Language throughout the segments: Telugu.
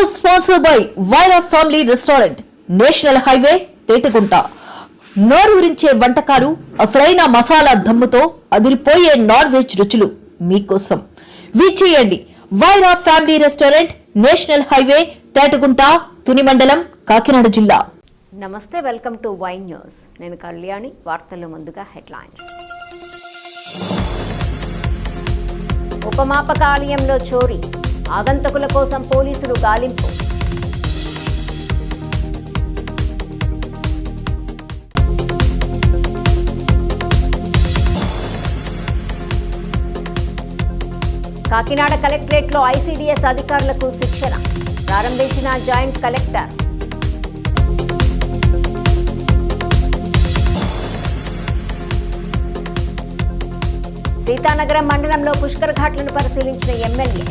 Co-sponsored by Vaira Family Restaurant, national highway Tetagunta. నోరూరించే వంటకాలు, అసలైన మసాలా దమ్ముతో అదిరిపోయే నాన్ వెజ్ రుచులు మీకోసం. విచ్చేయండి Vaira family restaurant, national highway Tetagunta, Tuni మండలం, కాకినాడ జిల్లా. నమస్తే, వెల్కమ్ టు వై న్యూస్. నేను కళ్యాణి. వార్తల్లో ముందుగా హెడ్లైన్స్. ఉపమాపక ఆలయంలో చోరీ, ఆగంతకుల కోసం పోలీసులు గాలింపు. కాకినాడ కలెక్టరేట్లో ఐసీడీఎస్ అధికారులకు శిక్షణ ప్రారంభించిన జాయింట్ కలెక్టర్. సీతానగరం మండలంలో పుష్కర్ ఘాట్లను పరిశీలించిన ఎమ్మెల్యే.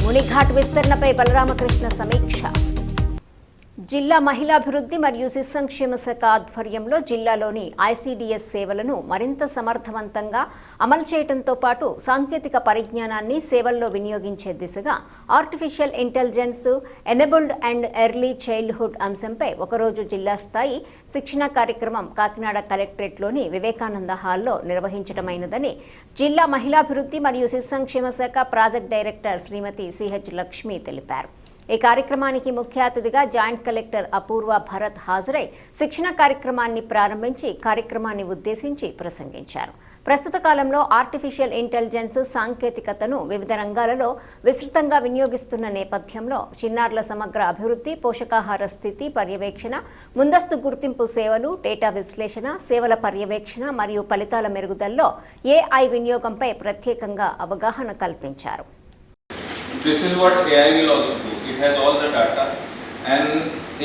మునిఘాట్ విస్తరణపై బలరామకృష్ణ సమీక్ష. జిల్లా మహిళాభివృద్ధి మరియు శిశు సంక్షేమ శాఖ ఆధ్వర్యంలో జిల్లాలోని ఐసీడీఎస్ సేవలను మరింత సమర్థవంతంగా అమలు చేయడంతో పాటు సాంకేతిక పరిజ్ఞానాన్ని సేవల్లో వినియోగించే దిశగా artificial intelligence enabled and early childhood అంశంపై ఒకరోజు జిల్లా స్థాయి శిక్షణ కార్యక్రమం కాకినాడ కలెక్టరేట్లోని వివేకానంద హాల్లో నిర్వహించడమైనదని జిల్లా మహిళాభివృద్ధి మరియు శిశు సంక్షేమ శాఖ ప్రాజెక్ట్ డైరెక్టర్ శ్రీమతి సిహెచ్ లక్ష్మి తెలిపారు. ఈ కార్యక్రమానికి ముఖ్య అతిథిగా జాయింట్ కలెక్టర్ అపూర్వ భరత్ హాజరై శిక్షణ కార్యక్రమాన్ని ప్రారంభించి కార్యక్రమాన్ని ఉద్దేశించి ప్రసంగించారు. ప్రస్తుత కాలంలో ఆర్టిఫిషియల్ ఇంటెలిజెన్స్ సాంకేతికతను వివిధ రంగాలలో విస్తృతంగా వినియోగిస్తున్న నేపథ్యంలో చిన్నారుల సమగ్ర అభివృద్ధి, పోషకాహార స్థితి పర్యవేక్షణ, ముందస్తు గుర్తింపు సేవలు, డేటా విశ్లేషణ, సేవల పర్యవేక్షణ మరియు ఫలితాల మెరుగుదలలో ఏఐ వినియోగంపై ప్రత్యేకంగా అవగాహన కల్పించారు. This is what AI will also do. It has all the data, and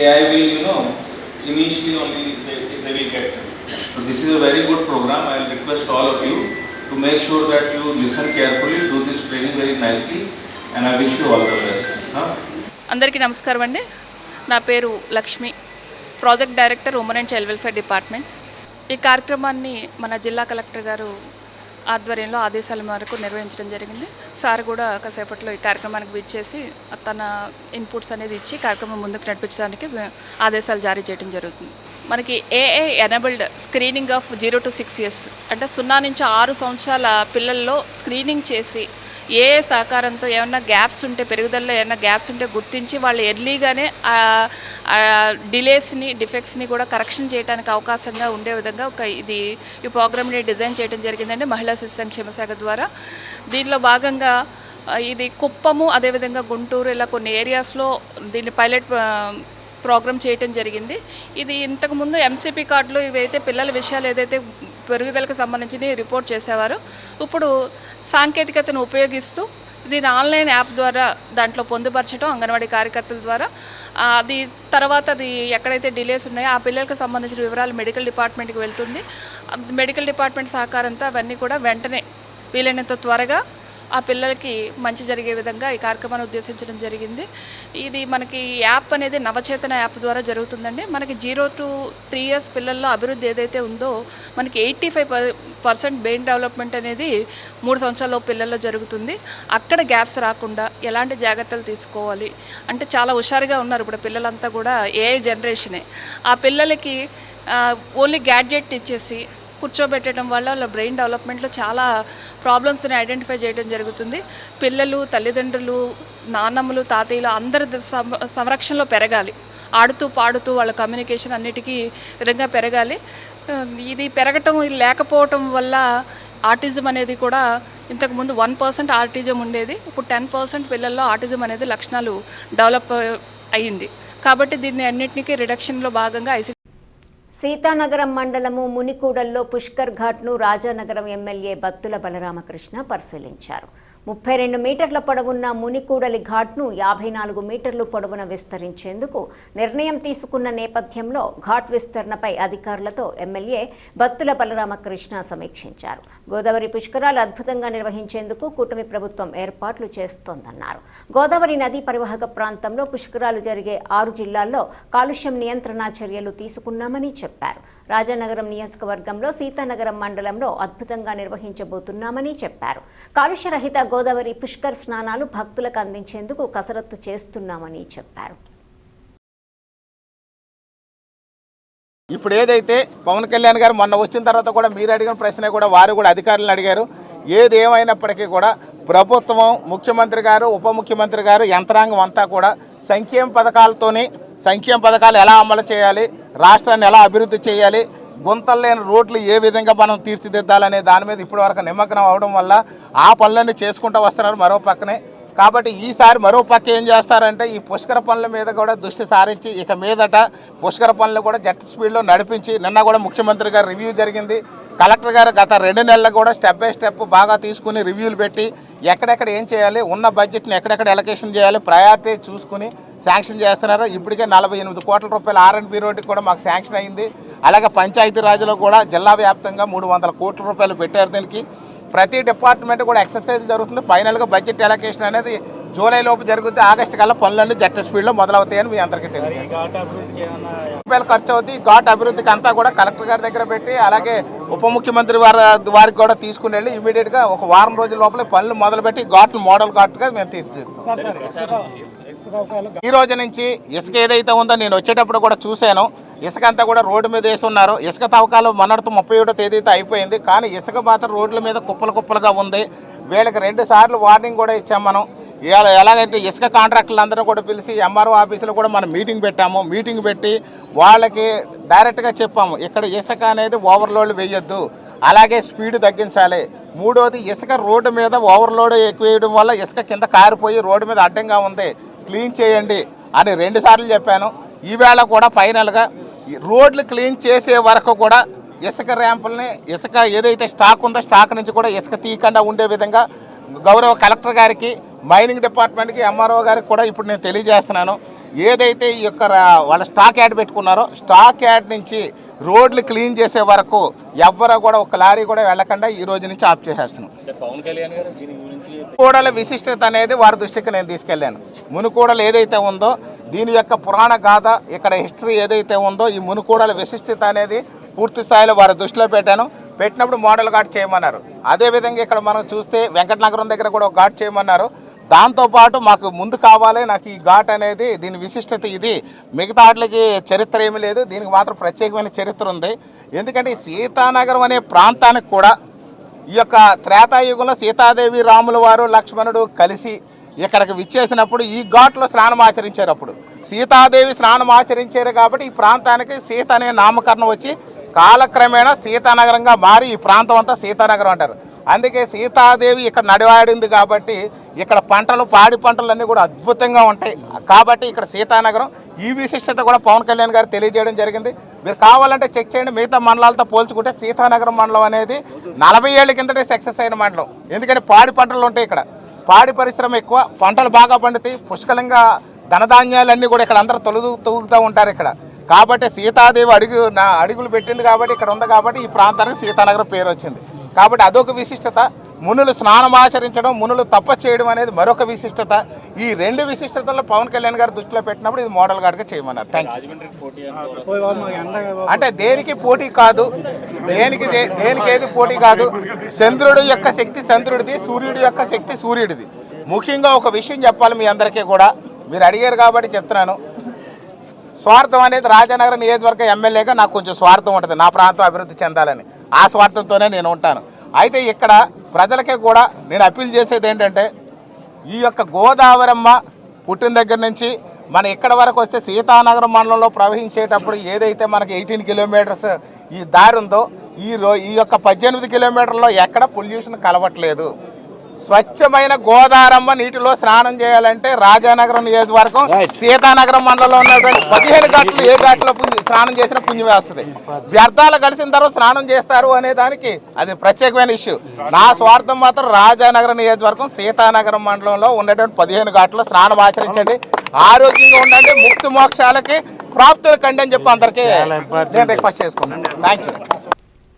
AI will, initially only they will get. So this is a very good program. I will request all of you to make sure that you listen carefully, do this training very nicely, and I wish you all the best. అందరికీ నమస్కారం అండి. నా పేరు Lakshmi, project director women and child welfare department. ఈ కార్యక్రమాన్ని మన జిల్లా కలెక్టర్ గారు ఆధ్వర్యంలో ఆదేశాల మేరకు నిర్వహించడం జరిగింది. సార్ కూడా కాసేపట్లో ఈ కార్యక్రమానికి విచ్చేసి తన ఇన్పుట్స్ అనేది ఇచ్చి కార్యక్రమం ముందుకు నడిపించడానికి ఆదేశాలు జారీ చేయడం జరుగుతుంది. మనకి AI enabled screening of 0 to 6 years అంటే 0 నుంచి 6 సంవత్సరాల పిల్లల్లో స్క్రీనింగ్ చేసి ఏఐ సహకారంతో ఏమైనా గ్యాప్స్ ఉంటే, పెరుగుదలలో ఏమైనా గ్యాప్స్ ఉంటే గుర్తించి వాళ్ళు ఎర్లీగానే డిలేస్ని, డిఫెక్ట్స్ని కూడా కరెక్షన్ చేయడానికి అవకాశంగా ఉండే విధంగా ఈ ప్రోగ్రామ్ని డిజైన్ చేయడం జరిగిందండి మహిళా శిశు సంక్షేమ శాఖ ద్వారా. దీనిలో భాగంగా ఇది కుప్పము, అదేవిధంగా గుంటూరు, ఇలా కొన్ని ఏరియాస్లో దీన్ని పైలట్ ప్రోగ్రామ్ చేయటం జరిగింది. ఇది ఇంతకుముందు ఎంసీపీ కార్డులు ఇవైతే పిల్లల విషయాలు ఏదైతే పెరుగుదలకు సంబంధించి రిపోర్ట్ చేసేవారు, ఇప్పుడు సాంకేతికతను ఉపయోగిస్తూ దీని ఆన్లైన్ యాప్ ద్వారా దాంట్లో పొందుపరచడం అంగన్వాడీ కార్యకర్తల ద్వారా. అది తర్వాత అది ఎక్కడైతే డిలేస్ ఉన్నాయో ఆ పిల్లలకు సంబంధించిన వివరాలు మెడికల్ డిపార్ట్మెంట్కి వెళ్తుంది. మెడికల్ డిపార్ట్మెంట్ సహకారంతో అవన్నీ కూడా వెంటనే వీలైనంత త్వరగా ఆ పిల్లలకి మంచి జరిగే విధంగా ఈ కార్యక్రమాన్ని ఉద్దేశించడం జరిగింది. ఇది మనకి యాప్ అనేది నవచేతన యాప్ ద్వారా జరుగుతుందండి. మనకి 0 to 3 years పిల్లల్లో అభివృద్ధి ఏదైతే ఉందో మనకి 85% బ్రెయిన్ డెవలప్మెంట్ అనేది 3 సంవత్సరాల పిల్లల్లో జరుగుతుంది. అక్కడ గ్యాప్స్ రాకుండా ఎలాంటి జాగ్రత్తలు తీసుకోవాలి అంటే చాలా హుషారుగా ఉన్నారు ఇప్పుడు పిల్లలంతా కూడా. ఏఐ జనరేషనే. ఆ పిల్లలకి ఓన్లీ గ్యాడ్జెట్ ఇచ్చేసి కూర్చోబెట్టడం వల్ల వాళ్ళ బ్రెయిన్ డెవలప్మెంట్లో చాలా ప్రాబ్లమ్స్ని ఐడెంటిఫై చేయడం జరుగుతుంది. పిల్లలు, తల్లిదండ్రులు, నాన్నమ్మలు, తాతయ్యలు అందరి సంరక్షణలో పెరగాలి. ఆడుతూ పాడుతూ వాళ్ళ కమ్యూనికేషన్ అన్నిటికీ విధంగా పెరగాలి. ఇది పెరగటం లేకపోవటం వల్ల ఆటిజం అనేది కూడా ఇంతకుముందు 1% ఆటిజం ఉండేది, ఇప్పుడు 10% పిల్లల్లో ఆటిజం అనేది లక్షణాలు డెవలప్ అయ్యింది. కాబట్టి దీన్ని అన్నింటినీ రిడక్షన్లో భాగంగా సీతానగరం మండలము మునికూడల్లో పుష్కర్ ఘాట్ను రాజానగరం ఎమ్మెల్యే బత్తుల బలరామకృష్ణ పరిశీలించారు. 32 మీటర్ల పొడవున్న మునికూడలి ఘాట్ను 54 మీటర్లు పొడవున విస్తరించేందుకు నిర్ణయం తీసుకున్న నేపథ్యంలో ఘాట్ విస్తరణపై అధికారులతో ఎమ్మెల్యే బత్తుల బలరామకృష్ణ సమీక్షించారు. గోదావరి పుష్కరాలు అద్భుతంగా నిర్వహించేందుకు కూటమి ప్రభుత్వం ఏర్పాట్లు చేస్తోందన్నారు. గోదావరి నదీ పరివాహక ప్రాంతంలో పుష్కరాలు జరిగే 6 జిల్లాల్లో కాలుష్యం నియంత్రణ చర్యలు తీసుకున్నామని చెప్పారు. రాజానగరం నియోజకవర్గంలో సీతానగరం మండలంలో అద్భుతంగా నిర్వహించబోతున్నామని చెప్పారు. కాలుష్య రహిత గోదావరి పుష్కర్ స్నానాలు భక్తులకు అందించేందుకు కసరత్తు చేస్తున్నామని చెప్పారు. ఇప్పుడు ఏదైతే పవన్ కళ్యాణ్ గారు మొన్న వచ్చిన తర్వాత కూడా మీరు అడిగిన ప్రశ్న కూడా వారు కూడా అధికారులను అడిగారు. ఏది ఏమైనప్పటికీ కూడా ప్రభుత్వం, ముఖ్యమంత్రి గారు, ఉప ముఖ్యమంత్రి గారు, యంత్రాంగం అంతా కూడా సంక్షేమ పథకాలు ఎలా అమలు చేయాలి, రాష్ట్రాన్ని ఎలా అభివృద్ధి చేయాలి, గుంతలు లేని రోడ్లు ఏ విధంగా మనం తీర్చిదిద్దాలనే దాని మీద ఇప్పటివరకు నిమగ్నం అవడం వల్ల ఆ పనులన్నీ చేసుకుంటూ వస్తున్నారు మరో పక్కనే. కాబట్టి ఈసారి మరో పక్క ఏం చేస్తారంటే ఈ పుష్కర పనుల మీద కూడా దృష్టి సారించి ఇక మీదట పుష్కర పనులు కూడా జెట్ స్పీడ్లో నడిపించి, నిన్న కూడా ముఖ్యమంత్రి గారు రివ్యూ జరిగింది. కలెక్టర్ గారు గత 2 నెలలు కూడా స్టెప్ బై స్టెప్ బాగా తీసుకుని రివ్యూలు పెట్టి ఎక్కడెక్కడ ఏం చేయాలి, ఉన్న బడ్జెట్ని ఎక్కడెక్కడ ఎలకేషన్ చేయాలి, ప్రయారిటీ చూసుకుని శాంక్షన్ చేస్తున్నారు. ఇప్పటికే 48 కోట్ల రూపాయల R&B రోడ్డుకి కూడా మాకు శాంక్షన్ అయింది. అలాగే పంచాయతీరాజ్లో కూడా జిల్లా వ్యాప్తంగా 300 కోట్ల రూపాయలు పెట్టారు. దీనికి ప్రతి డిపార్ట్మెంట్ కూడా ఎక్సర్సైజ్ జరుగుతుంది. ఫైనల్గా బడ్జెట్ ఎలకేషన్ అనేది జూలై లోపు జరుగుతుంది. ఆగస్టు కల్లా పనులన్నీ జెట్ స్పీడ్లో మొదలవుతాయని మీ అందరికీ తెలియదు. రూపాయలు ఖర్చు అవుతాయి. ఘాట్ అభివృద్ధికి అంతా కూడా కలెక్టర్ గారి దగ్గర పెట్టి, అలాగే ఉప ముఖ్యమంత్రి వారికి కూడా తీసుకుని వెళ్ళి ఇమీడియట్గా ఒక వారం రోజుల లోపల పనులు మొదలుపెట్టి ఘాట్లు మోడల్ ఘాట్గా మేము తీర్చిదిద్దాం. ఈ రోజు నుంచి ఇసుక ఏదైతే ఉందో నేను వచ్చేటప్పుడు కూడా చూశాను. ఇసుక అంతా కూడా రోడ్డు మీద వేస్తున్నారు. ఇసుక తవ్వకాలు మొన్నటితో 31వ తేదీతో అయిపోయింది. కానీ ఇసుక మాత్రం రోడ్ల మీద కుప్పలుగా ఉంది. వీళ్ళకి 2 సార్లు వార్నింగ్ కూడా ఇచ్చాం మనం. ఎలాగంటే ఇసుక కాంట్రాక్టర్లు అందరూ కూడా పిలిచి MRO ఆఫీసులో కూడా మనం మీటింగ్ పెట్టి వాళ్ళకి డైరెక్ట్గా చెప్పాము, ఇక్కడ ఇసుక అనేది ఓవర్లోడ్ వేయొద్దు, అలాగే స్పీడ్ తగ్గించాలి. 3వది ఇసుక రోడ్డు మీద ఓవర్లోడ్ ఎక్కువ వేయడం వల్ల ఇసుక కింద కారిపోయి రోడ్డు మీద అడ్డంగా ఉంది, క్లీన్ చేయండి అని 2 సార్లు చెప్పాను. ఈవేళ కూడా ఫైనల్గా రోడ్లు క్లీన్ చేసే వరకు కూడా ఇసుక ర్యాంపుల్ని, ఇసుక ఏదైతే స్టాక్ ఉందో స్టాక్ నుంచి కూడా ఇసుక తీయకుండా ఉండే విధంగా గౌరవ కలెక్టర్ గారికి, మైనింగ్ డిపార్ట్మెంట్కి, MRO గారికి కూడా ఇప్పుడు నేను తెలియజేస్తున్నాను. ఏదైతే ఈ యొక్క వాళ్ళ స్టాక్ యార్డ్ పెట్టుకున్నారో స్టాక్ యార్డ్ నుంచి రోడ్లు క్లీన్ చేసే వరకు ఎవ్వరూ కూడా ఒక లారీ కూడా వెళ్ళకుండా ఈ రోజు నుంచి ఆఫ్ చేసేస్తున్నాం. మునుకోడల విశిష్టత అనేది వారి దృష్టికి నేను తీసుకెళ్ళాను. మునుకోడలు ఏదైతే ఉందో దీని యొక్క పురాణ గాథ, ఇక్కడ హిస్టరీ ఏదైతే ఉందో ఈ మునుకోడల విశిష్టత అనేది పూర్తి స్థాయిలో వారి దృష్టిలో పెట్టినప్పుడు మోడల్ ఘాట్ చేయమన్నారు. అదేవిధంగా ఇక్కడ మనం చూస్తే వెంకటనగరం దగ్గర కూడా ఒక ఘాట్ చేయమన్నారు. దాంతోపాటు మాకు ముందు కావాలి, నాకు ఈ ఘాట్ అనేది దీని విశిష్టత ఇది, మిగతా వాటికి చరిత్ర ఏమీ లేదు, దీనికి మాత్రం ప్రత్యేకమైన చరిత్ర ఉంది. ఎందుకంటే ఈ సీతానగరం అనే ప్రాంతానికి కూడా ఈ యొక్క త్రేతాయుగంలో సీతాదేవి, రాముల వారు, లక్ష్మణుడు కలిసి ఇక్కడికి విచ్చేసినప్పుడు ఈ ఘాట్లో స్నానం ఆచరించారు. అప్పుడు సీతాదేవి స్నానం ఆచరించారు కాబట్టి ఈ ప్రాంతానికి సీత అనే నామకరణం వచ్చి కాలక్రమేణా సీతానగరంగా మారి ఈ ప్రాంతం అంతా సీతానగరం అంటారు. అందుకే సీతాదేవి ఇక్కడ నడివాడింది కాబట్టి ఇక్కడ పాడి పంటలన్నీ కూడా అద్భుతంగా ఉంటాయి. కాబట్టి ఇక్కడ సీతానగరం ఈ విశిష్టత కూడా పవన్ కళ్యాణ్ గారు తెలియజేయడం జరిగింది. మీరు కావాలంటే చెక్ చేయండి, మిగతా మండలాలతో పోల్చుకుంటే సీతానగరం మండలం అనేది 40 ఏళ్ల కిందటే సక్సెస్ అయిన మండలం. ఎందుకంటే పాడి పంటలు ఉంటాయి, ఇక్కడ పాడి పరిశ్రమ ఎక్కువ, పంటలు బాగా పండుతాయి, పుష్కలంగా ధనధాన్యాలన్నీ కూడా ఇక్కడ అందరూ తొలుగుతూ ఉంటారు ఇక్కడ. కాబట్టి సీతాదేవి అడుగులు పెట్టింది కాబట్టి ఇక్కడ ఉంది కాబట్టి ఈ ప్రాంతానికి సీతానగరం పేరు వచ్చింది. కాబట్టి అదొక విశిష్టత. మునులు స్నానం ఆచరించడం, మునులు తప చేయడం అనేది మరొక విశిష్టత. ఈ 2 విశిష్టతల్లో పవన్ కళ్యాణ్ గారు దృష్టిలో పెట్టినప్పుడు ఇది మోడల్ ఘాట్గా చేయమన్నారు. Thank you. అంటే దేనికి పోటీ కాదు, దేనికి ఏది పోటీ కాదు. చంద్రుడి యొక్క శక్తి చంద్రుడిది, సూర్యుడి యొక్క శక్తి సూర్యుడిది. ముఖ్యంగా ఒక విషయం చెప్పాలి మీ అందరికీ కూడా, మీరు అడిగారు కాబట్టి చెప్తున్నాను. స్వార్థం అనేది రాజానగరం నియోజకవర్గ ఎమ్మెల్యేగా నాకు కొంచెం స్వార్థం ఉంటుంది, నా ప్రాంతం అభివృద్ధి చెందాలని. ఆ స్వార్థంతోనే నేను ఉంటాను. అయితే ఇక్కడ ప్రజలకే కూడా నేను అప్పీల్ చేసేది ఏంటంటే, ఈ యొక్క గోదావరమ్మ పుట్టిన దగ్గర నుంచి మన ఇక్కడ వరకు వస్తే సీతానగరం మండలంలో ప్రవహించేటప్పుడు ఏదైతే మనకి 18 కిలోమీటర్స్ ఈ దారి ఉందో ఈ యొక్క 18 కిలోమీటర్లో ఎక్కడ పొల్యూషన్ కలవట్లేదు. స్వచ్ఛమైన గోదావరమ్మ నీటిలో స్నానం చేయాలంటే రాజానగరం నియోజకవర్గం సీతానగరం మండలంలో ఉన్నటువంటి 15 ఘాట్లు ఏ ఘాట్లో స్నానం చేసినా పుణ్యం వేస్తుంది. వ్యర్థాలు కలిసిన తర్వాత స్నానం చేస్తారు అనే దానికి అది ప్రత్యేకమైన ఇష్యూ. నా స్వార్థం మాత్రం రాజానగరం నియోజకవర్గం సీతానగరం మండలంలో ఉన్నటువంటి 15 ఘాట్లో స్నానం ఆచరించండి, ఆరోగ్యంగా ఉండండి, ముక్తి మోక్షాలకి ప్రాప్తులు కండి అని చెప్పి అందరికీ నేను రిక్వెస్ట్ చేసుకున్నాను. Thank you.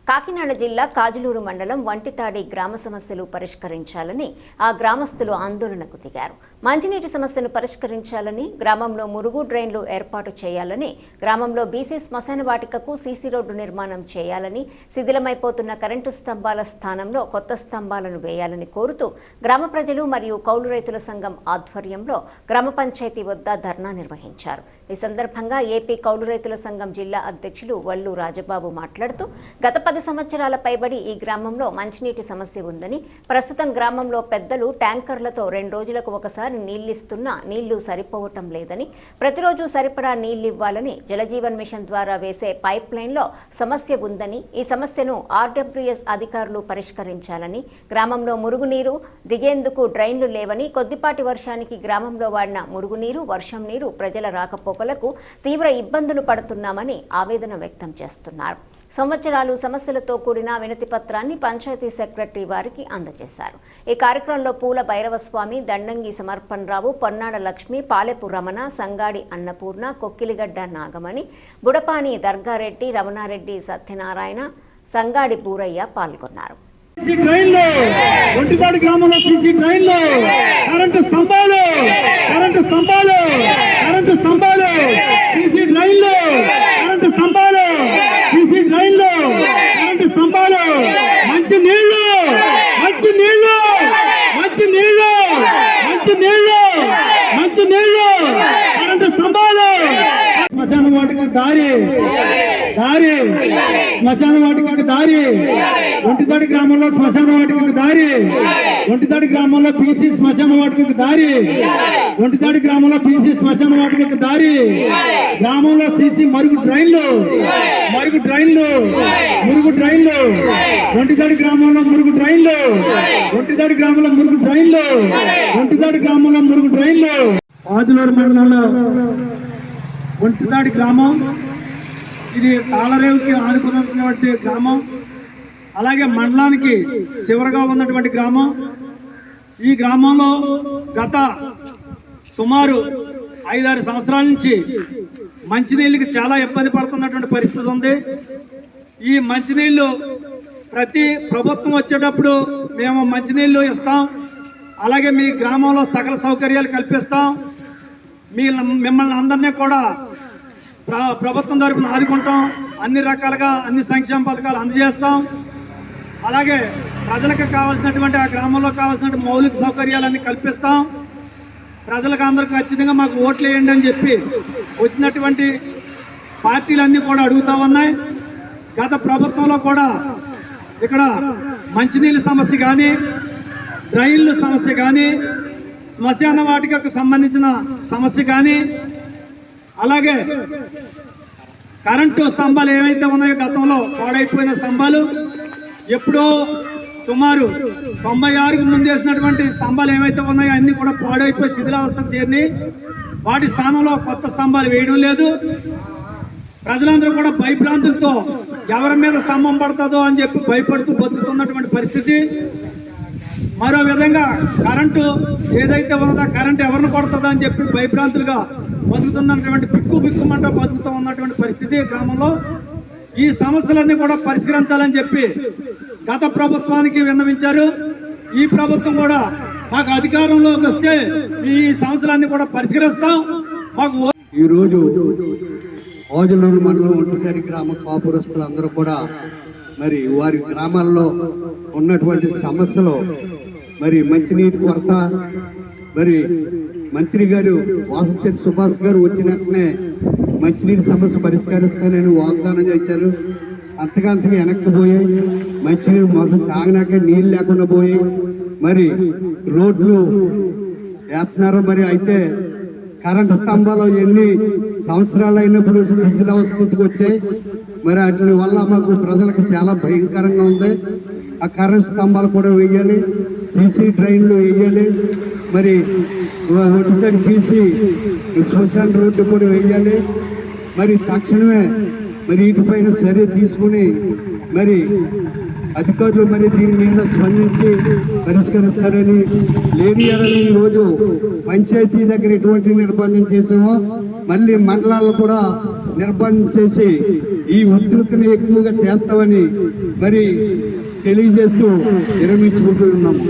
కాకినాడ జిల్లా కాజులూరు మండలం వంటితాడి గ్రామ సమస్యలు పరిష్కరించాలని ఆ గ్రామస్తులు ఆందోళనకు దిగారు. మంచినీటి సమస్యను పరిష్కరించాలని, గ్రామంలో మురుగు డ్రైన్లు ఏర్పాటు చేయాలని, గ్రామంలో బీసీ శ్మశాన వాటికకు సీసీ రోడ్డు నిర్మాణం చేయాలని, శిథిలమైపోతున్న కరెంటు స్తంభాల స్థానంలో కొత్త స్తంభాలను వేయాలని కోరుతూ గ్రామ ప్రజలు మరియు కౌలు రైతుల సంఘం ఆధ్వర్యంలో గ్రామ పంచాయతీ వద్ద ధర్నా నిర్వహించారు. ఈ సందర్భంగా ఏపీ కౌలు రైతుల సంఘం జిల్లా అధ్యక్షులు వల్లు రాజబాబు మాట్లాడుతూ గత 10 సంవత్సరాల పైబడి ఈ గ్రామంలో మంచినీటి సమస్య ఉందని, ప్రస్తుతం గ్రామంలో పెద్దలు ట్యాంకర్లతో 2 రోజులకు ఒకసారి నీళ్లిస్తున్నా నీళ్లు సరిపోవటం లేదని, ప్రతిరోజు సరిపడా నీళ్లివ్వాలని, జలజీవన్ మిషన్ ద్వారా వేసే పైప్ లైన్లో సమస్య ఉందని, ఈ సమస్యను ఆర్డబ్ల్యూఎస్ అధికారులు పరిష్కరించాలని, గ్రామంలో మురుగునీరు దిగేందుకు డ్రైన్లు లేవని, కొద్దిపాటి వర్షానికి గ్రామంలో వాడిన మురుగునీరు, వర్షం నీరు ప్రజల రాకపోకలకు తీవ్ర ఇబ్బందులు పడుతున్నామని ఆవేదన వ్యక్తం చేస్తున్నారు. సంవత్సరాలు సమస్యలతో కూడిన వినతి పత్రాన్ని పంచాయతీ సెక్రటరీ వారికి అందజేశారు. ఈ కార్యక్రమంలో పూల భైరవస్వామి, దండంగి సమర్పణరావు, పొన్నాడ లక్ష్మి, పాలెపు రమణ, సంగాడి అన్నపూర్ణ, కొక్కిలిగడ్డ నాగమణి, బుడపాని దర్గారెడ్డి, రమణారెడ్డి, సత్యనారాయణ, సంగాడి బూరయ్య పాల్గొన్నారు. ఒంటితాడి గ్రామంలో సీసీ డ్రైన్లు, కరెంటు స్తంభాలు, కరెంటు స్తంభాలు, కరెంటు స్తంభాలు, సీసీ డ్రైన్లు, కరెంటు స్తంభాలు, సీసీ డ్రైన్లు, కరెంటు స్తంభాలు, మంచి నీళ్లు, మంచి నీళ్లు, మంచి నీళ్లు, మంచి నీళ్లు, మంచి నీళ్లు, కరెంటు స్తంభాలు, శ్మశాన వాటికి దారి, దారి, శ్మశాన వాటికి దారి, ఒంటితాడి గ్రామంలో శ్మశాన వాటికి దారి, ఒంటితాడి గ్రామంలో బీసీ శ్మశాన వాటికి దారి, ఒంటితాడి గ్రామంలో బీసీ శ్మశాన వాటికి దారి, గ్రామంలో సీసీ మరుగు డ్రైన్లు, మరుగు డ్రైన్లు, మురుగు డ్రైన్లు, ఒంటితాడి గ్రామంలో మురుగు డ్రైన్లు, ఒంటితాడి గ్రామంలో మురుగు డ్రైన్లు, ఒంటితాడి గ్రామంలో మురుగు డ్రైన్లు. ఆజులూరు మండలంలో ఒంటితాడి గ్రామం, ఇది తాళరేవుకి ఆనుకున్నటువంటి గ్రామం, అలాగే మండలానికి చివరగా ఉన్నటువంటి గ్రామం. ఈ గ్రామంలో గత సుమారు 5-6 సంవత్సరాల నుంచి మంచినీళ్ళకి చాలా ఇబ్బంది పడుతున్నటువంటి పరిస్థితి ఉంది. ఈ మంచినీళ్ళు ప్రతి ప్రభుత్వం వచ్చేటప్పుడు మేము మంచినీళ్ళు ఇస్తాం, అలాగే మీ గ్రామంలో సకల సౌకర్యాలు కల్పిస్తాం, మిమ్మల్ని అందరినీ కూడా ప్రభుత్వం తరపున ఆదుకుంటాం, అన్ని రకాలుగా అన్ని సంక్షేమ పథకాలు అందజేస్తాం, అలాగే ప్రజలకు కావాల్సినటువంటి ఆ గ్రామంలో కావాల్సినటువంటి మౌలిక సౌకర్యాలన్నీ కల్పిస్తాం, ప్రజలకు అందరికీ ఖచ్చితంగా మాకు ఓట్లు వేయండి అని చెప్పి వచ్చినటువంటి పార్టీలన్నీ కూడా అడుగుతూ ఉన్నాయి. గత ప్రభుత్వంలో కూడా ఇక్కడ మంచినీళ్ళ సమస్య కానీ, డ్రైన్ల సమస్య కానీ, శ్మశాన వాటికకు సంబంధించిన సమస్య కానీ, అలాగే కరెంటు స్తంభాలు ఏవైతే ఉన్నాయో గతంలో పాడైపోయిన స్తంభాలు, ఎప్పుడో సుమారు 96కు ముందు వేసినటువంటి స్తంభాలు ఏవైతే ఉన్నాయో అన్నీ కూడా పాడైపోయి శిథిలావస్థకు చేరి వాటి స్థానంలో కొత్త స్తంభాలు వేయడం లేదు. ప్రజలందరూ కూడా భయభ్రాంతులతో ఎవరి మీద స్తంభం పడుతుందో అని చెప్పి భయపడుతూ బతుకుతున్నటువంటి పరిస్థితి. మరో విధంగా కరెంటు ఏదైతే ఉన్నదో కరెంటు ఎవరిని కొడుతుందో అని చెప్పి భయభ్రాంతులుగా బతుకుతున్నటువంటి బిక్కుమంట బతుకుతూ ఉన్నటువంటి పరిస్థితి గ్రామంలో. ఈ సమస్యలన్నీ కూడా పరిష్కరించాలని చెప్పి గత ప్రభుత్వానికి విన్నవించారు. ఈ ప్రభుత్వం కూడా మాకు అధికారంలోకి వస్తే ఈ సమస్యలన్నీ కూడా పరిష్కరిస్తాం. మాకు ఈరోజు ఆజులూరు మండలం ఒంటితాడి గ్రామ కాపురస్తులందరూ కూడా మరి వారి గ్రామాల్లో ఉన్నటువంటి సమస్యలు, మరి మంచినీటి కొరత, మరి మంత్రి గారు వాసంశెట్టి సుభాష్ గారు వచ్చినట్లనే మంచినీటి సమస్య పరిష్కరిస్తానని వాగ్దానం చేశారు. అంతగా వెనక్కిపోయాయి. మంచినీరు మొదలు తాగినాక నీళ్ళు లేకుండా పోయాయి. మరి రోడ్లు వేస్తున్నారు. మరి అయితే కరెంటు స్తంభాలు ఎన్ని సంవత్సరాలు అయినప్పుడు శిథిలావస్థకు వచ్చాయి. మరి వాటి వల్ల మాకు ప్రజలకు చాలా భయంకరంగా ఉంది. ఆ కరెంటు స్తంభాలు కూడా వేయాలి, సీసీ డ్రైన్లు వేయాలి, మరి ఒంటితాడి బీసీ శ్మశాన రోడ్డు కూడా వేయాలి. మరి తక్షణమే మరి వీటిపైన చర్య తీసుకుని మరి అధికారులు మరి దీని మీద స్పందించి పరిష్కరిస్తారని లేని ఈరోజు పంచాయతీ దగ్గర ఎటువంటి నిర్బంధం చేసామో మళ్ళీ మండలాలను కూడా నిర్బంధం చేసి ఈ ఉధృతిని ఎక్కువగా చేస్తామని మరి తెలియజేస్తూ విరమించుకుంటున్నాము.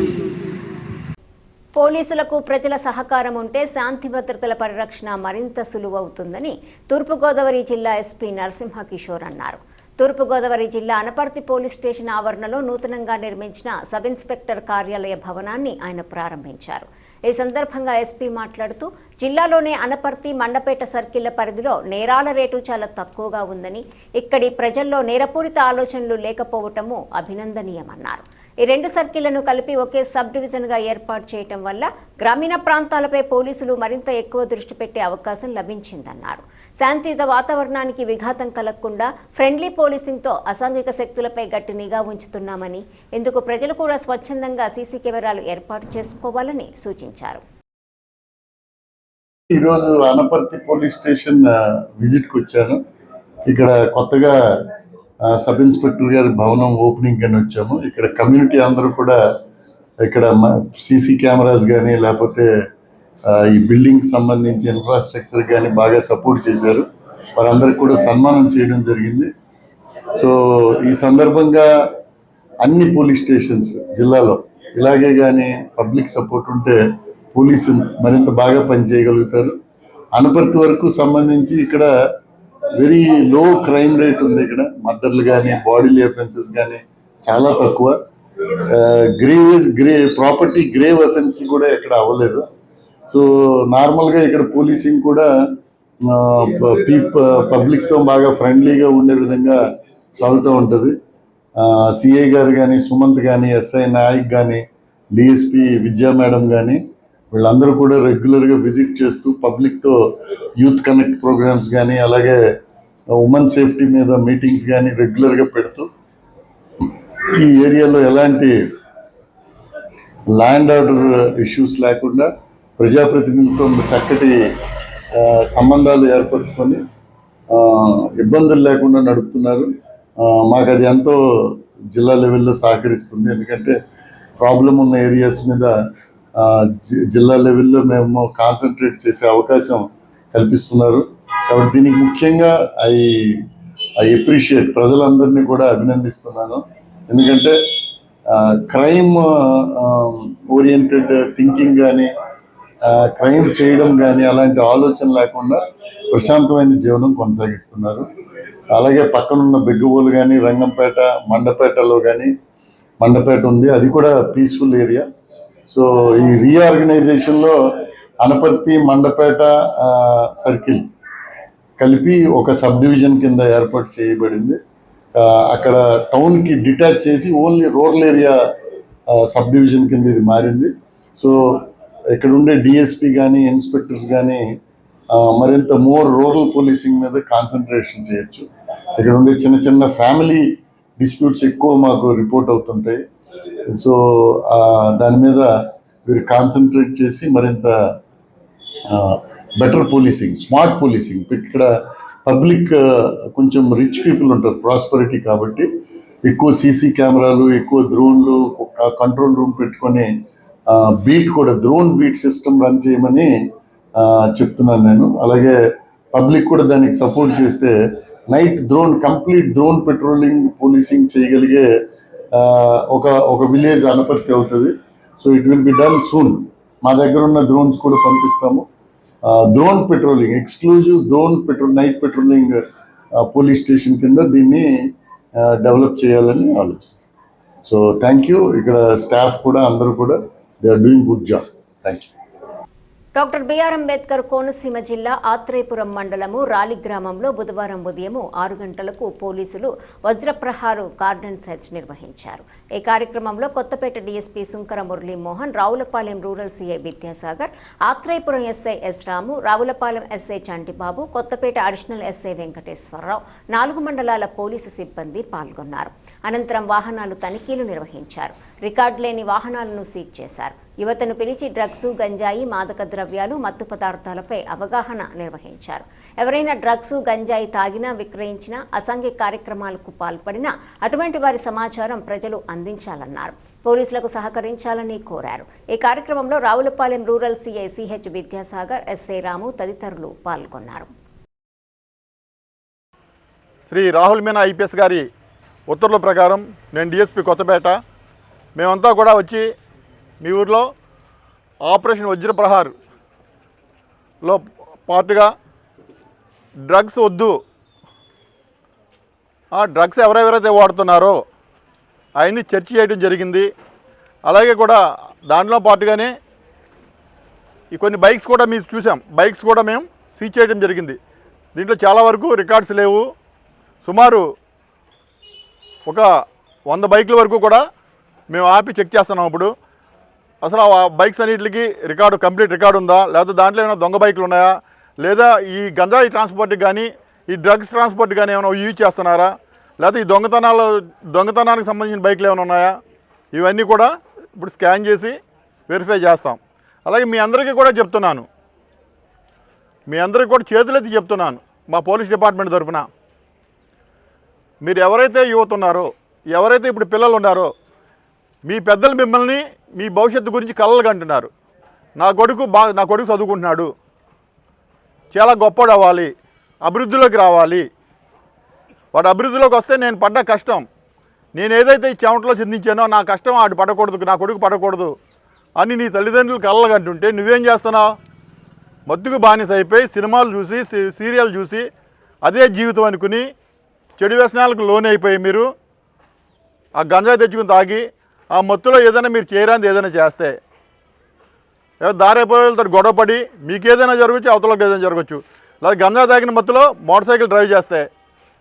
పోలీసులకు ప్రజల సహకారం ఉంటే శాంతి భద్రతల పరిరక్షణ మరింత సులువవుతుందని తూర్పుగోదావరి జిల్లా ఎస్పీ నరసింహ కిషోర్ అన్నారు. తూర్పుగోదావరి జిల్లా అనపర్తి పోలీస్ స్టేషన్ ఆవరణలో నూతనంగా నిర్మించిన సబ్ ఇన్స్పెక్టర్ కార్యాలయ భవనాన్ని ఆయన ప్రారంభించారు. ఈ సందర్భంగా ఎస్పీ మాట్లాడుతూ జిల్లాలోనే అనపర్తి మండపేట సర్కిళ్ల పరిధిలో నేరాల రేటు చాలా తక్కువగా ఉందని, ఇక్కడి ప్రజల్లో నేరపూరిత ఆలోచనలు లేకపోవటము అభినందనీయమన్నారు. ఈ 2 సర్కిళ్లను కలిపి ఒకే సబ్ డివిజన్గా ఏర్పాటు చేయటం వల్ల గ్రామీణ ప్రాంతాలపై పోలీసులు మరింత ఎక్కువ దృష్టి పెట్టే అవకాశం లభించిందన్నారు. శాంతియుత వాతావరణానికి విఘాతం కలగకుండా ఫ్రెండ్లీ పోలీసింగ్తో అసాంఘిక శక్తులపై గట్టి నిఘా ఉంచుతున్నామని, ఇందుకు ప్రజలు కూడా స్వచ్ఛందంగా సీసీ కెమెరాలు ఏర్పాటు చేసుకోవాలని సూచించారు. ఈరోజు అనపర్తి పోలీస్ స్టేషన్ విజిట్కి వచ్చాను. ఇక్కడ కొత్తగా సబ్ ఇన్స్పెక్టర్ గారి భవనం ఓపెనింగ్ అని వచ్చాము. ఇక్కడ కమ్యూనిటీ అందరూ కూడా ఇక్కడ సీసీ కెమెరాస్ కానీ లేకపోతే ఈ బిల్డింగ్ సంబంధించి ఇన్ఫ్రాస్ట్రక్చర్ కానీ బాగా సపోర్ట్ చేశారు. వారందరికీ కూడా సన్మానం చేయడం జరిగింది. సో ఈ సందర్భంగా అన్ని పోలీస్ స్టేషన్స్ జిల్లాలో ఇలాగే కానీ పబ్లిక్ సపోర్ట్ ఉంటే పోలీసు మరింత బాగా పనిచేయగలుగుతారు. అనపర్తి వరకు సంబంధించి ఇక్కడ వెరీ లో క్రైమ్ రేట్ ఉంది. ఇక్కడ మర్డర్లు కానీ బాడీలీ అఫెన్సెస్ కానీ చాలా తక్కువ. ప్రాపర్టీ గ్రేవ్ అఫెన్స్ కూడా ఇక్కడ అవ్వలేదు. సో నార్మల్గా ఇక్కడ పోలీసింగ్ కూడా పబ్లిక్తో బాగా ఫ్రెండ్లీగా ఉండే విధంగా సాగుతూ ఉంటుంది. సిఐ గారు కానీ, సుమంత్ కానీ, ఎస్ఐ నాయక్ కానీ, డిఎస్పి విద్యా మేడం కానీ వీళ్ళందరూ కూడా రెగ్యులర్గా విజిట్ చేస్తూ పబ్లిక్తో యూత్ కనెక్ట్ ప్రోగ్రామ్స్ కానీ అలాగే ఉమెన్ సేఫ్టీ మీద మీటింగ్స్ కానీ రెగ్యులర్గా పెడుతూ ఈ ఏరియాలో ఎలాంటి ల్యాండ్ ఆర్డర్ ఇష్యూస్ లేకుండా ప్రజాప్రతినిధులతో చక్కటి సంబంధాలు ఏర్పరచుకొని ఇబ్బందులు లేకుండా నడుపుతున్నారు. మాకు అది ఎంతో జిల్లా లెవెల్లో సహకరిస్తుంది. ఎందుకంటే ప్రాబ్లం ఉన్న ఏరియాస్ మీద జిల్లా లెవెల్లో మేము కాన్సన్ట్రేట్ చేసే అవకాశం కల్పిస్తున్నారు. కాబట్టి దీనికి ముఖ్యంగా ఐ అప్రిషియేట్ ప్రజలందరినీ కూడా అభినందిస్తున్నాను. ఎందుకంటే క్రైమ్ ఓరియంటెడ్ థింకింగ్ కానీ క్రైమ్ చేయడం కానీ అలాంటి ఆలోచన లేకుండా ప్రశాంతమైన జీవనం కొనసాగిస్తున్నారు. అలాగే పక్కనున్న బెగ్గవోలు కానీ రంగంపేట మండపేటలో కానీ మండపేట ఉంది, అది కూడా పీస్ఫుల్ ఏరియా. సో ఈ రీఆర్గనైజేషన్లో అనపర్తి మండపేట సర్కిల్ కలిపి ఒక సబ్ డివిజన్ కింద ఏర్పాటు చేయబడింది. అక్కడ టౌన్కి డిటాచ్ చేసి only rural area sub division కింద ఇది మారింది. సో ఇక్కడ ఉండే డిఎస్పి కానీ ఇన్స్పెక్టర్స్ కానీ మరింత మోర్ రూరల్ పోలీసింగ్ మీద కాన్సన్ట్రేషన్ చేయొచ్చు. ఇక్కడ ఉండే చిన్న చిన్న ఫ్యామిలీ డిస్ప్యూట్స్ ఎక్కువ మాకు రిపోర్ట్ అవుతుంటాయి. సో దాని మీద వీరు కాన్సన్ట్రేట్ చేసి మరింత బెటర్ పోలీసింగ్, స్మార్ట్ పోలీసింగ్. ఇక్కడ పబ్లిక్ కొంచెం రిచ్ పీపుల్ ఉంటారు, ప్రాస్పరిటీ కాబట్టి ఎక్కువ సీసీ కెమెరాలు, ఎక్కువ డ్రోన్లు, కంట్రోల్ రూమ్ పెట్టుకొని బీట్ కూడా డ్రోన్ బీట్ సిస్టమ్ రన్ చేయమని చెప్తున్నాను నేను. అలాగే పబ్లిక్ కూడా దానికి సపోర్ట్ చేస్తే night complete drone patrolling policing చేయగలిగే ఒక విలేజ్ అనపర్తి అవుతుంది. So it will be done soon. మా దగ్గర ఉన్న డ్రోన్స్ కూడా పంపిస్తాము. Drone patrolling, exclusive night patrolling police station కింద దీన్ని డెవలప్ చేయాలని ఆలోచిస్తాం. So thank you. ఇక్కడ స్టాఫ్ కూడా అందరూ కూడా they are doing good job. Thank you. Doctor B R Ambedkar Konaseema జిల్లా ఆత్రేయపురం మండలము రాలి గ్రామంలో బుధవారం ఉదయం 6 గంటలకు పోలీసులు వజ్రప్రహారు కార్డన్ సెర్చ్ నిర్వహించారు. ఈ కార్యక్రమంలో Kothapeta DSP Sunkara Muralimohan, Ravulapalem rural CI Vidyasagar, Atreyapuram SI S Ramu, Ravulapalem SI Chantibabu, Kothapeta additional SI Venkateswararao, 4 మండలాల పోలీసు సిబ్బంది పాల్గొన్నారు. అనంతరం వాహనాలు తనిఖీలు నిర్వహించారు. రికార్డు లేని వాహనాలను సీజ్ చేశారు. యువతను పిలిచి డ్రగ్స్, గంజాయి, మాదక ద్రవ్యాలు, మత్తు పదార్థాలపై అవగాహన నిర్వహించారు. ఎవరైనా డ్రగ్స్, గంజాయి తాగినా, విక్రయించినా, అసాంఘిక కార్యక్రమాలకు పాల్పడినా అటువంటి వారి సమాచారం ప్రజలు అందించాలన్నారు. పోలీసులకు సహకరించాలని కోరారు. ఈ కార్యక్రమంలో Ravulapalem rural CI CH Vidyasagar, SI Ramu తదితరులు పాల్గొన్నారు. శ్రీ రాహుల్ మీనా ఐపీఎస్ గారి ఉత్తర్వుల ప్రకారం నేను డిఎస్పీ కొత్తపేట, మేమంతా కూడా వచ్చి మీ ఊర్లో ఆపరేషన్ వజ్రప్రహార్లో పార్ట్గా డ్రగ్స్ వద్దు, ఆ డ్రగ్స్ ఎవరెవరైతే వాడుతున్నారో అవన్నీ చర్చ చేయడం జరిగింది. అలాగే కూడా దాంట్లో పాటుగానే ఈ కొన్ని బైక్స్ కూడా మీరు చూసాం, బైక్స్ కూడా మేము సీజ్ చేయడం జరిగింది. దీంట్లో చాలా వరకు రికార్డ్స్ లేవు. సుమారు ఒక 100 బైకుల వరకు కూడా మేము ఆపి చెక్ చేస్తున్నాం. ఇప్పుడు అసలు ఆ బైక్స్ అన్నింటికి కంప్లీట్ రికార్డు ఉందా, లేదా దాంట్లో ఏమైనా దొంగ బైకులు ఉన్నాయా, లేదా ఈ గంజాయి ట్రాన్స్పోర్ట్కి కానీ ఈ డ్రగ్స్ ట్రాన్స్పోర్ట్ కానీ ఏమైనా యూజ్ చేస్తున్నారా, లేదా ఈ దొంగతనానికి సంబంధించిన బైకులు ఏమైనా ఉన్నాయా, ఇవన్నీ కూడా ఇప్పుడు స్కాన్ చేసి వెరిఫై చేస్తాం. అలాగే మీ అందరికీ కూడా చెప్తున్నాను, మీ అందరికీ కూడా చేతులెత్తి చెప్తున్నాను, మా పోలీస్ డిపార్ట్మెంట్ తరఫున మీరు ఎవరైతే యువత ఉన్నారో, ఎవరైతే ఇప్పుడు పిల్లలు ఉన్నారో, మీ పెద్దలు మిమ్మల్ని మీ భవిష్యత్తు గురించి కలలు కంటున్నారు. నా కొడుకు చదువుకుంటున్నాడు, చాలా గొప్పడు అవ్వాలి, అభివృద్ధిలోకి రావాలి, వాడు అభివృద్ధిలోకి వస్తే నేను పడ్డ కష్టం, నేను ఏదైతే ఈ చెమటలో చిందించానో నా కష్టం ఆడు పడకూడదు, నా కొడుకు పడకూడదు అని నీ తల్లిదండ్రులు కలలు కంటుంటే నువ్వేం చేస్తున్నావు? మత్తుకు బానిస అయిపోయి సినిమాలు చూసి, సీరియల్ చూసి అదే జీవితం అనుకుని చెడు వ్యసనాలకు లోన్ అయిపోయి మీరు ఆ గంజాయి తెచ్చుకుని తాగి ఆ మత్తులో ఏదైనా మీరు చేయరాంది ఏదైనా చేస్తే దారైపోయేతో గొడవపడి మీకు ఏదైనా జరగచ్చు, అవతలకు ఏదైనా జరగచ్చు. లేదా గంజాయి తాగిన మత్తులో మోటార్ సైకిల్ డ్రైవ్ చేస్తే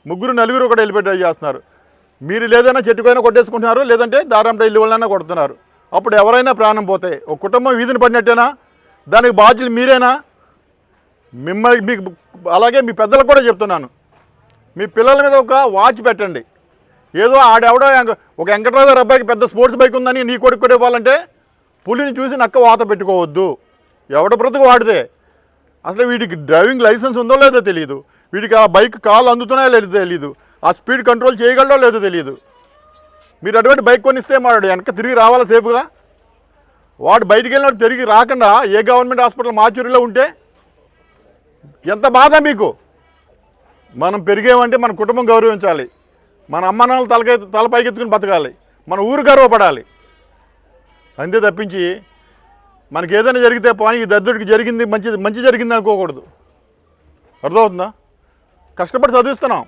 3-4 కూడా వెళ్ళిపోయి డ్రైవ్ చేస్తున్నారు. మీరు లేదైనా చెట్టుకైనా కొట్టేసుకుంటున్నారు, లేదంటే దారంట ఇల్లు వాళ్ళైనా కొడుతున్నారు. అప్పుడు ఎవరైనా ప్రాణం పోతే ఒక కుటుంబం వీధిని పడినట్టేనా? దానికి బాధ్యులు మీరేనా? మీకు అలాగే మీ పెద్దలకు కూడా చెప్తున్నాను, మీ పిల్లల మీద ఒక వాచ్ పెట్టండి. ఏదో ఆడెవడో ఒక వెంకట్రావు గారి అబ్బాయికి పెద్ద స్పోర్ట్స్ బైక్ ఉందని నీ కొడుకు కూడా ఇవ్వాలంటే పులిని చూసి నక్క వాత పెట్టుకోవద్దు. ఎవడ బ్రతుకు వాడితే అసలు వీడికి డ్రైవింగ్ లైసెన్స్ ఉందో లేదో తెలియదు, వీడికి ఆ బైక్ కాలు అందుతున్నాయో లేదో తెలియదు, ఆ స్పీడ్ కంట్రోల్ చేయగలడో లేదో తెలియదు. మీరు అటువంటి బైక్ కొనిస్తే వాడు వెనక తిరిగి రావాలా సేపుగా? వాడు బయటికి వెళ్ళినట్టు తిరిగి రాకుండా ఏ గవర్నమెంట్ హాస్పిటల్ మాచూరిలో ఉంటే ఎంత బాధ మీకు? మనం పెరిగేమంటే మన కుటుంబం గౌరవించాలి, మన అమ్మ నాన్నలు తలపైకెత్తుకుని బతకాలి, మన ఊరు గర్వపడాలి. అంతే తప్పించి మనకి ఏదైనా జరిగితే పోనీ ఈ దద్దుడికి జరిగింది మంచి జరిగింది అనుకోకూడదు. అర్థమవుతుందా? కష్టపడి చదివిస్తున్నాం.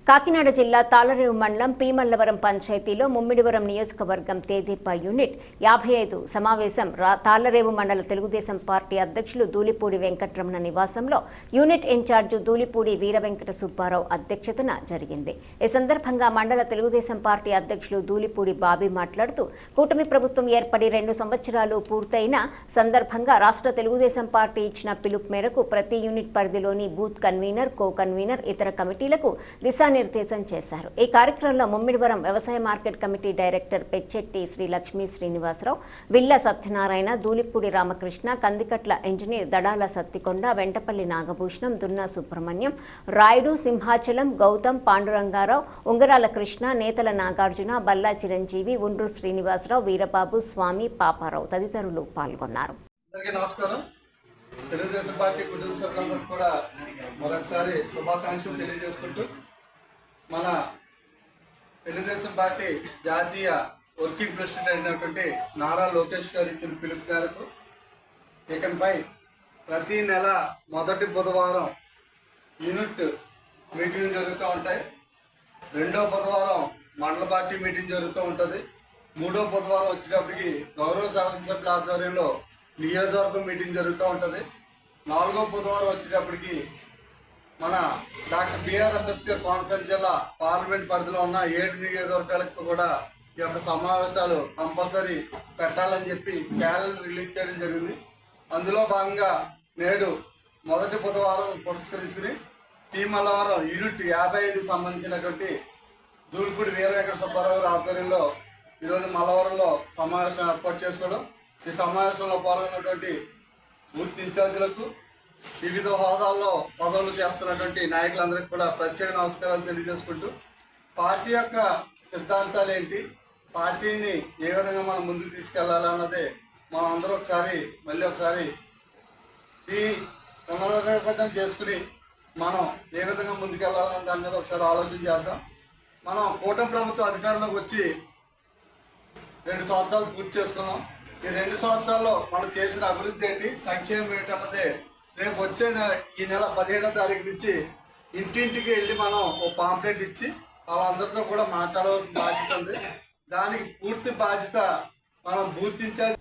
కాకినాడ జిల్లా తాళరేవు మండలం పీమల్లవరం పంచాయతీలో ముమ్మిడివరం నియోజకవర్గం తేదీపా యూనిట్ 55 సమావేశం తాళరేవు మండల తెలుగుదేశం పార్టీ అధ్యక్షులు దూలిపూడి వెంకటరమణ నివాసంలో యూనిట్ ఇన్ఛార్జు దూలిపూడి వీరవెంకట సుబ్బారావు అధ్యక్షతన జరిగింది. ఈ సందర్భంగా మండల తెలుగుదేశం పార్టీ అధ్యక్షులు దూలిపూడి బాబీ మాట్లాడుతూ కూటమి ప్రభుత్వం ఏర్పడి 2 సంవత్సరాలు పూర్తయిన సందర్భంగా రాష్ట్ర తెలుగుదేశం పార్టీ ఇచ్చిన పిలుపు మేరకు ప్రతి యూనిట్ పరిధిలోని బూత్ కన్వీనర్, కో కన్వీనర్, ఇతర కమిటీలకు దిశానిర్దేశం చేశారు. ఈ కార్యక్రమంలో ముమ్మిడివరం వ్యవసాయ market committee director Pechetti Sri Lakshmi Srinivasarao, Villa Satyanarayana, Dulipudi Ramakrishna, Kandikatla engineer Dadala Sattikonda, Ventapalli Nagabhushanam, Dunna Subrahmanyam, Rayudu, Simhachalam, Gautam, Pandurangarao, Ungarala Krishna, నేతల నాగార్జున, బల్లా చిరంజీవి, ఉండ్రు శ్రీనివాసరావు, వీరబాబు, స్వామి, పాపారావు తదితరులు పాల్గొన్నారు. నమస్కారం. తెలుగుదేశం పార్టీ కుటుంబ సభ్యులందరికీ కూడా మరొకసారి శుభాకాంక్షలు తెలియజేసుకుంటూ మన తెలుగుదేశం పార్టీ జాతీయ వర్కింగ్ ప్రెసిడెంట్ అయినటువంటి నారా లోకేష్ గారు ఇచ్చిన పిలుపు మేరకు ఇకపై ప్రతి నెల మొదటి బుధవారం యూనిట్ మీటింగ్ జరుగుతూ ఉంటాయి. 2వ బుధవారం మండల పార్టీ మీటింగ్ జరుగుతూ ఉంటుంది. 3వ బుధవారం వచ్చేటప్పటికి గౌరవ శాసనసభ్యుల ఆధ్వర్యంలో నియోజకవర్గం మీటింగ్ జరుగుతూ ఉంటుంది. 4వ బుధవారం వచ్చేటప్పటికి మన డాక్టర్ బిఆర్ అంబేద్కర్ కోనసీమ జిల్లా పార్లమెంట్ పరిధిలో ఉన్న 7 నియోజకవర్గాలకు కూడా ఈ యొక్క సమావేశాలు కంపల్సరీ పెట్టాలని చెప్పి క్యాలెండర్ రిలీజ్ చేయడం జరిగింది. అందులో భాగంగా నేడు మొదటి బుధవారం పురస్కరించుకుని పీమల్లవరం యూనిట్ 55 సంబంధించినటువంటి దూలిపూడి వీరవెంకట సుబ్బారావు ఆధ్వర్యంలో ఈరోజు మల్లవరంలో సమావేశం ఏర్పాటు చేసుకోవడం. ఈ సమావేశంలో పాల్గొన్నటువంటి బూత్ ఇన్ఛార్జీలకు, వివిధ హోదాల్లో పదవులు చేస్తున్నటువంటి నాయకులందరికీ కూడా ప్రత్యేక నమస్కారాలు తెలియజేసుకుంటూ, పార్టీ యొక్క సిద్ధాంతాలు ఏంటి, పార్టీని ఏ విధంగా మనం ముందుకు తీసుకెళ్లాలన్నదే మనం అందరూ మళ్ళీ ఒకసారి ఈ పునర్నిర్వచనం చేసుకుని మనం ఏ విధంగా ముందుకెళ్లాలన్న దాని మీద ఒకసారి ఆలోచన చేద్దాం. మనం కూటమి ప్రభుత్వం అధికారంలోకి వచ్చి 2 సంవత్సరాలు పూర్తి చేసుకున్నాం. ఈ 2 సంవత్సరాల్లో మనం చేసిన అభివృద్ధి ఏంటి, సంక్షేమం ఏంటన్నదే రేపు వచ్చే ఈ నెల 17వ తారీఖు నుంచి ఇంటింటికి వెళ్ళి మనం ఓ పాంప్లెట్ ఇచ్చి వాళ్ళందరితో కూడా మాట్లాడవలసిన బాధ్యత ఉంది. దానికి పూర్తి బాధ్యత మనం బూత్ ఇన్ఛార్జ్.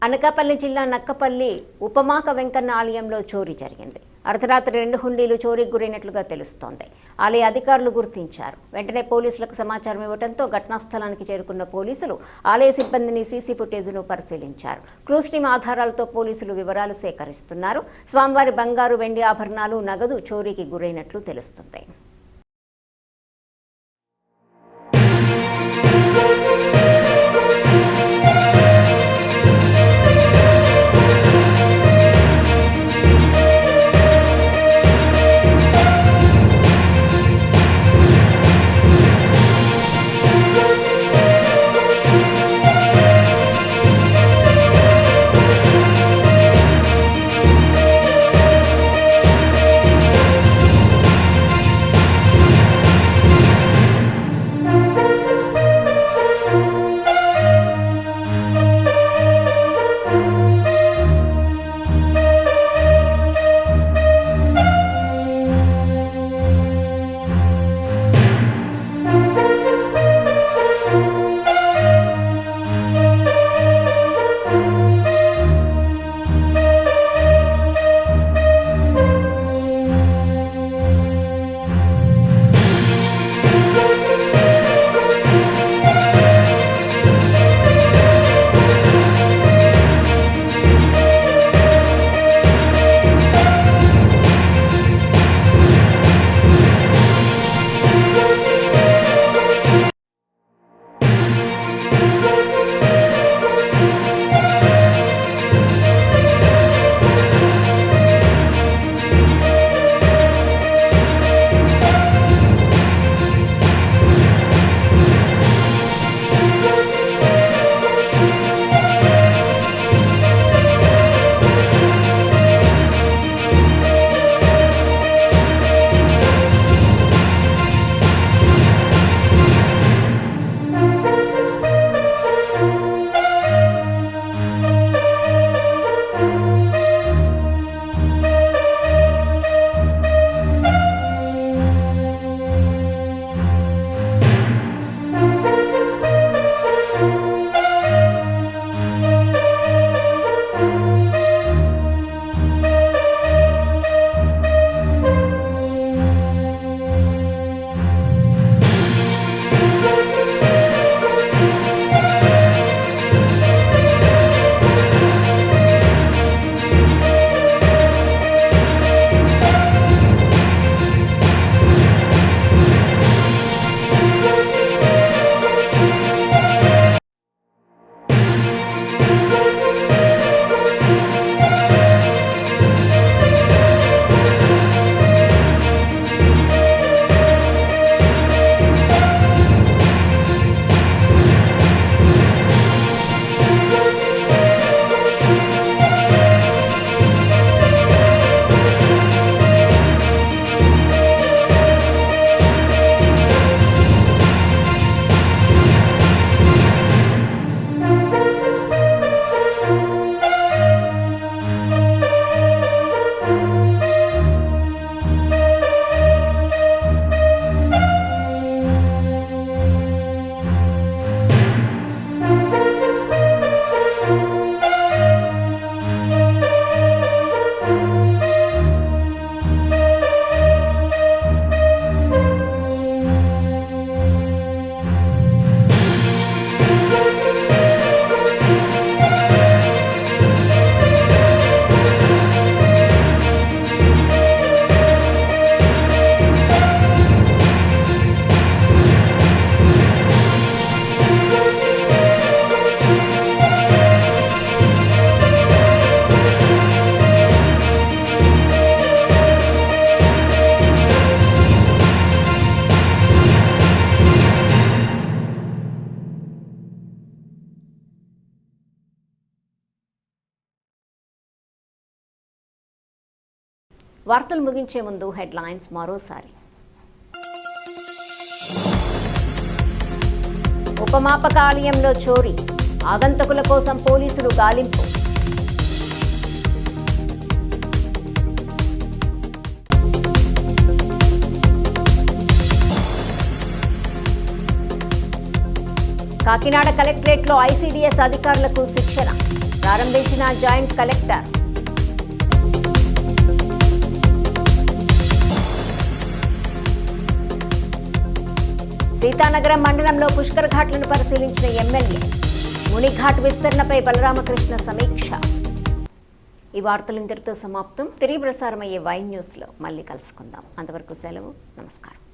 అనకాపల్లి జిల్లా నక్కపల్లి ఉపమాక వెంకన్న ఆలయంలో చోరీ జరిగింది. అర్ధరాత్రి 2 హుండీలు చోరీకి గురైనట్లుగా తెలుస్తోంది. ఆలయ అధికారులు గుర్తించారు. వెంటనే పోలీసులకు సమాచారం ఇవ్వడంతో ఘటనా స్థలానికి చేరుకున్న పోలీసులు ఆలయ సిబ్బందిని సీసీ ఫుటేజ్ను పరిశీలించారు. క్లూస్ టీమ్ ఆధారాలతో పోలీసులు వివరాలు సేకరిస్తున్నారు. స్వామివారి బంగారు, వెండి ఆభరణాలు, నగదు చోరీకి గురైనట్లు తెలుస్తుంది. వార్తలు ముగించే ముందు హెడ్లైన్స్ మరోసారి. ఉపమాపక ఆలయంలో చోరీ, ఆగంతకుల కోసం పోలీసులు గాలింపు. కాకినాడ కలెక్టరేట్లో ఐసీడీఎస్ అధికారులకు శిక్షణ ప్రారంభించిన జాయింట్ కలెక్టర్. సీతానగరం మండలంలో పుష్కర్ ఘాట్లను పరిశీలించిన ఎమ్మెల్యే. మునిఘాట్ విస్తరణపై బలరామకృష్ణ సమీక్ష. ఈ వార్తలు ఇంతటితో సమాప్తం. తిరిగి ప్రసారమయ్యే వైన్ న్యూస్లో మళ్ళీ కలుసుకుందాం. అంతవరకు సెలవు. నమస్కారం.